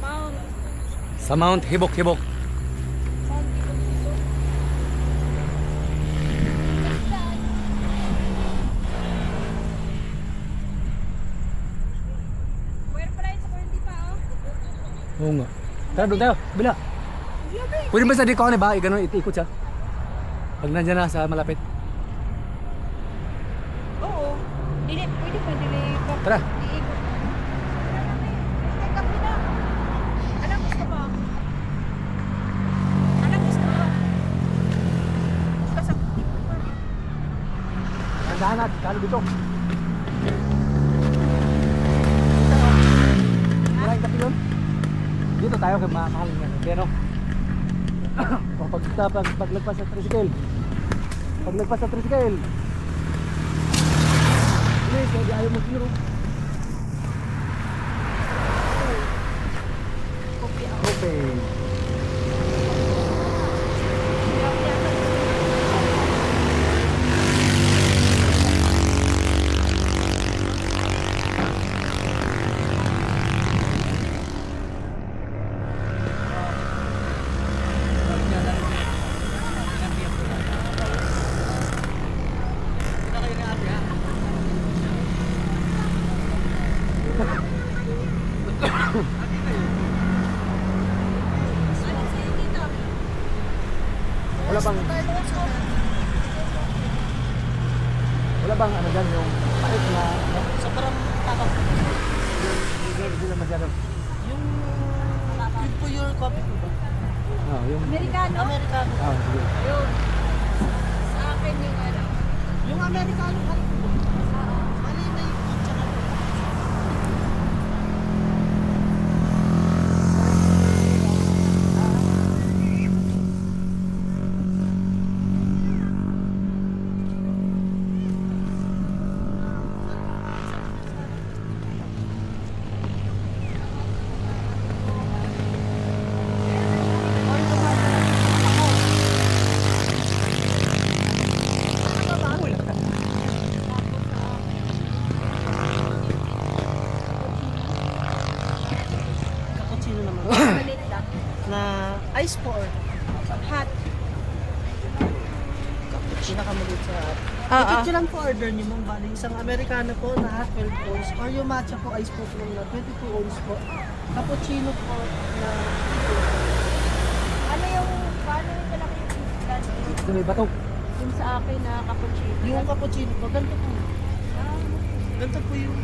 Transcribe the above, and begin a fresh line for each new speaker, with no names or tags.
Mount.
Sa Mount Hibok-Hibok.
Mount dito. Where pa rin sa Cordy pa, oh?
Oo nga. Tara, doon tayo. Bila. Pwede ba sa di ko ba? Ganun, ikot siya. Pag nandyan na sa malapit.
Oo. Dili, pwede pa, dili.
Tara.
Iikot. Take up na. Anong gusto mo? Anong gusto mo? Gusto sa...
Andahan natin. Kalo dito. Maraming kape yun. Dito tayo kay mahal nga. Kaya no? O paglagpas sa tricycle. Paglagpas sa tricycle. Please, hindi ayaw mo zero. Okay. Wala bang ano dyan yung pait na
Sobrang takot.
hindi na masyado.
Yung pure coffee po ba?
Yung
Amerikano?
Americano.
sige.
Yun. Sa akin yung ano.
Yung Americano pa rin po. Mali na yung tsaka. Cappuccino naman.
Malit lang.
Na ice pour.
Hot.
Pinakamaliit sa hot.
Ah,
Ito lang po order niyo mong bali. Isang Americano po na hot 12 ounce. Or yung matcha po ice po lang na 22 ounce po. Cappuccino po na
Ano yung, paano yung kalaki yung plan?
Ito may bato.
Yung sa akin na cappuccino.
yung cappuccino po. Ganito po. Ganito po yung